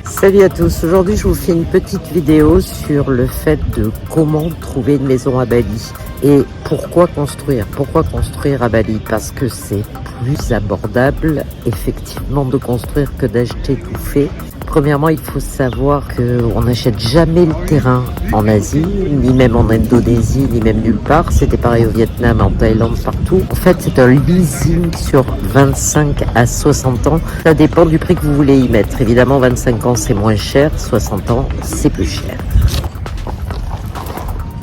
Salut à tous, aujourd'hui je vous fais une petite vidéo sur le fait de comment trouver une maison à Bali et pourquoi construire à Bali, parce que c'est plus abordable effectivement de construire que d'acheter tout fait. Premièrement, il faut savoir qu'on n'achète jamais le terrain en Asie, ni même en Indonésie, ni même nulle part. C'était pareil au Vietnam, en Thaïlande, partout. En fait, c'est un leasing sur 25 à 60 ans. Ça dépend du prix que vous voulez y mettre. Évidemment, 25 ans, c'est moins cher. 60 ans, c'est plus cher.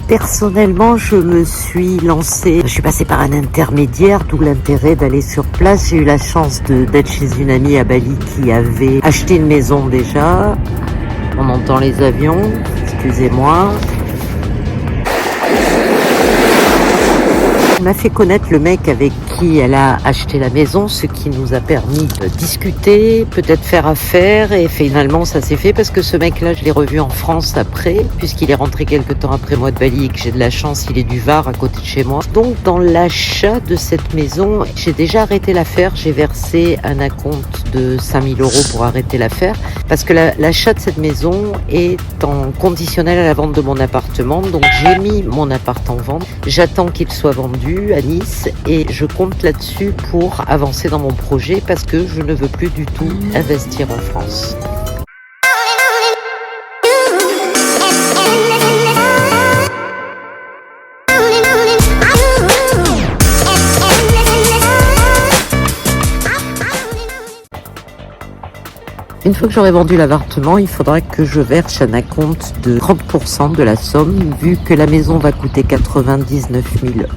Personnellement, je me suis lancée, je suis passée par un intermédiaire, d'où l'intérêt d'aller sur place. J'ai eu la chance d'être chez une amie à Bali qui avait acheté une maison déjà. On entend les avions, excusez-moi. On a fait connaître le mec avec qui elle a acheté la maison, ce qui nous a permis de discuter, peut-être faire affaire, et finalement ça s'est fait parce que ce mec-là, je l'ai revu en France après, puisqu'il est rentré quelques temps après moi de Bali et que j'ai de la chance, il est du Var à côté de chez moi. Donc dans l'achat de cette maison, j'ai déjà arrêté l'affaire, j'ai versé un acompte de 5 000 € pour arrêter l'affaire, parce que l'achat de cette maison est en conditionnel à la vente de mon appartement, donc j'ai mis mon appart en vente, j'attends qu'il soit vendu à Nice et je compte là-dessus pour avancer dans mon projet parce que je ne veux plus du tout investir en France. Une fois que j'aurai vendu l'appartement, il faudra que je verse un acompte de 30% de la somme. Vu que la maison va coûter 99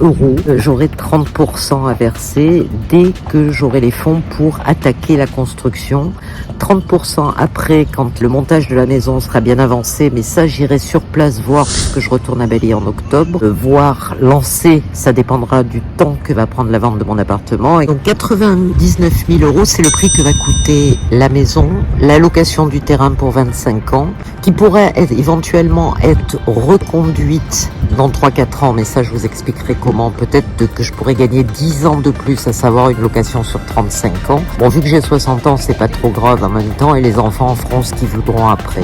000 €, j'aurai 30% à verser dès que j'aurai les fonds pour attaquer la construction. 30% après, quand le montage de la maison sera bien avancé, mais ça j'irai sur place voir puisque je retourne à Bali en octobre. Voir lancer, ça dépendra du temps que va prendre la vente de mon appartement. Et donc 99 000 €, c'est le prix que va coûter la maison. La location du terrain pour 25 ans, qui pourrait éventuellement être reconduite dans 3-4 ans, mais ça je vous expliquerai comment. Peut-être que je pourrais gagner 10 ans de plus, à savoir une location sur 35 ans. Bon, vu que j'ai 60 ans, c'est pas trop grave en même temps, et les enfants en feront ce qu'ils voudront après.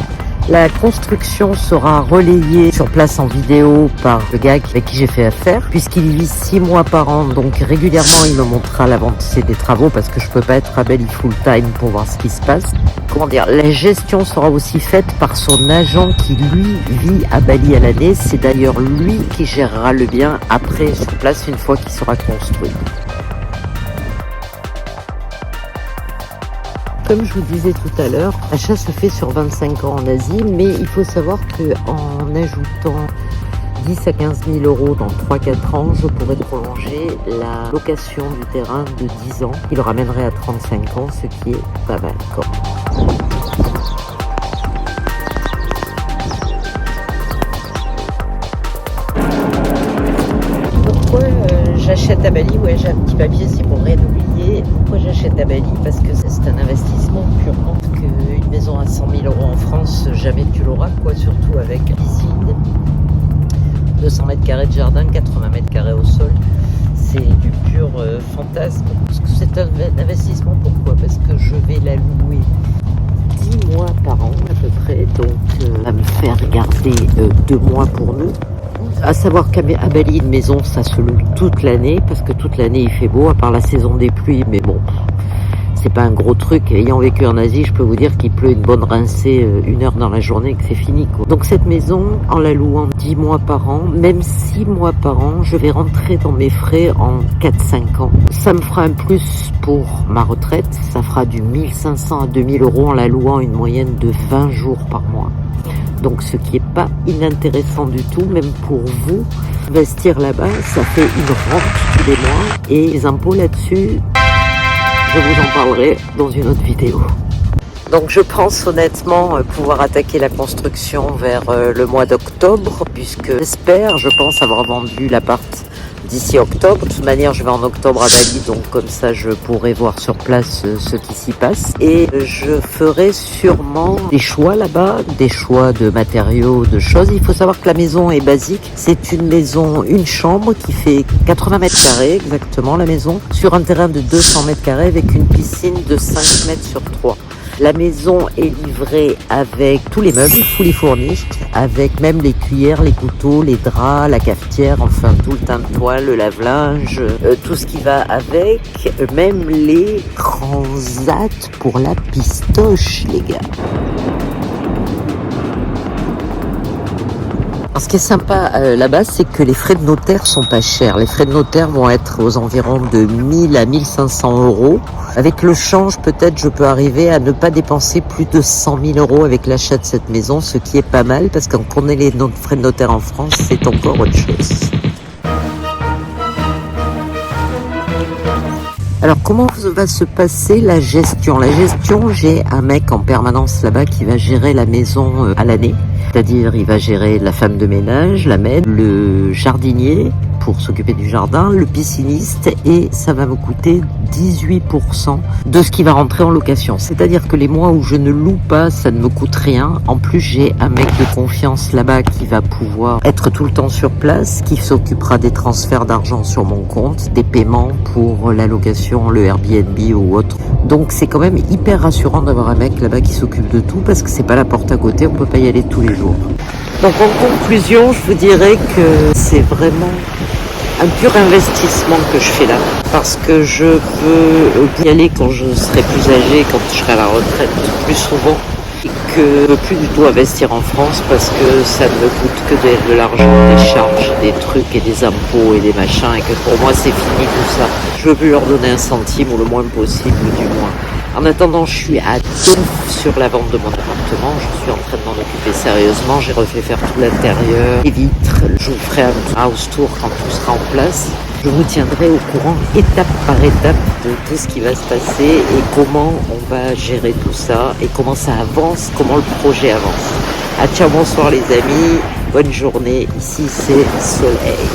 La construction sera relayée sur place en vidéo par le gars avec qui j'ai fait affaire, puisqu'il y vit 6 mois par an, donc régulièrement il me montrera l'avancée des travaux parce que je peux pas être à Bali full time pour voir ce qui se passe. Comment dire, la gestion sera aussi faite par son agent qui lui vit à Bali à l'année. C'est d'ailleurs lui qui gérera le bien après sur place une fois qu'il sera construit. Comme je vous disais tout à l'heure, l'achat se fait sur 25 ans en Asie, mais il faut savoir qu'en ajoutant 10 à 15 000 € dans 3-4 ans, je pourrais prolonger la location du terrain de 10 ans, qui le ramènerait à 35 ans, ce qui est pas mal quand même. Pourquoi j'achète à Bali? Ouais, j'ai un petit papier, c'est pour rien oublier. Pourquoi j'achète à Bali? Parce que c'est un investissement purement qu'une maison à 100 000 € en France, jamais tu l'auras, quoi, surtout avec piscine, 200 mètres carrés de jardin, 80 mètres carrés au sol. C'est du pur fantasme. Parce que c'est un investissement, pourquoi? Parce que je vais la louer 10 mois par an à peu près, donc à me faire garder 2 mois pour nous. À savoir qu'à Bali, une maison, ça se loue toute l'année, parce que toute l'année il fait beau, à part la saison des pluies, mais bon, c'est pas un gros truc. Ayant vécu en Asie, je peux vous dire qu'il pleut une bonne rincée 1 heure dans la journée et que c'est fini, quoi. Donc cette maison, en la louant 10 mois par an, même 6 mois par an, je vais rentrer dans mes frais en 4-5 ans. Ça me fera un plus pour ma retraite, ça fera du 1500 à 2000 € en la louant une moyenne de 20 jours par mois. Donc ce qui n'est pas inintéressant du tout, même pour vous. Investir là-bas, ça fait une rente tous les mois. Et les impôts là-dessus, je vous en parlerai dans une autre vidéo. Donc je pense honnêtement pouvoir attaquer la construction vers le mois d'octobre, puisque j'espère, je pense avoir vendu l'appart d'ici octobre. De toute manière, je vais en octobre à Bali, donc comme ça, je pourrai voir sur place ce qui s'y passe. Et je ferai sûrement des choix là-bas, des choix de matériaux, de choses. Il faut savoir que la maison est basique. C'est une maison, une chambre qui fait 80 mètres carrés exactement, la maison, sur un terrain de 200 mètres carrés avec une piscine de 5 mètres sur 3. La maison est livrée avec tous les meubles, fully furnished, avec même les cuillères, les couteaux, les draps, la cafetière, enfin tout le teint de toile, le lave-linge, tout ce qui va avec, même les transats pour la pistoche, les gars. Alors, ce qui est sympa là-bas, c'est que les frais de notaire sont pas chers. Les frais de notaire vont être aux environs de 1000 à 1500 euros. Avec le change, peut-être, je peux arriver à ne pas dépenser plus de 100 000 euros avec l'achat de cette maison, ce qui est pas mal, parce qu'on connaît les frais de notaire en France, c'est encore autre chose. Alors, comment va se passer la gestion? La gestion, j'ai un mec en permanence là-bas qui va gérer la maison à l'année. C'est-à-dire, il va gérer la femme de ménage, la maître, le jardinier pour s'occuper du jardin, le pisciniste, et ça va me coûter 18% de ce qui va rentrer en location. C'est-à-dire que les mois où je ne loue pas, ça ne me coûte rien. En plus, j'ai un mec de confiance là-bas qui va pouvoir être tout le temps sur place, qui s'occupera des transferts d'argent sur mon compte, des paiements pour la location, le Airbnb ou autre. Donc c'est quand même hyper rassurant d'avoir un mec là-bas qui s'occupe de tout, parce que c'est pas la porte à côté, on peut pas y aller tous les jours. Donc en conclusion, je vous dirais que c'est vraiment un pur investissement que je fais là, parce que je veux y aller quand je serai plus âgée, quand je serai à la retraite plus souvent, et que je ne veux plus du tout investir en France parce que ça ne me coûte que de l'argent, des charges, des trucs et des impôts et des machins, et que pour moi c'est fini tout ça. Je veux plus leur donner un centime, ou le moins possible du moins. En attendant, je suis à donf sur la vente de mon appartement. Je suis en train de m'en occuper sérieusement. J'ai refait faire tout l'intérieur, les vitres. Je vous ferai un house tour quand tout sera en place. Je vous tiendrai au courant étape par étape de tout ce qui va se passer et comment on va gérer tout ça et comment ça avance, comment le projet avance. Ciao, bonsoir les amis. Bonne journée. Ici c'est Soleil.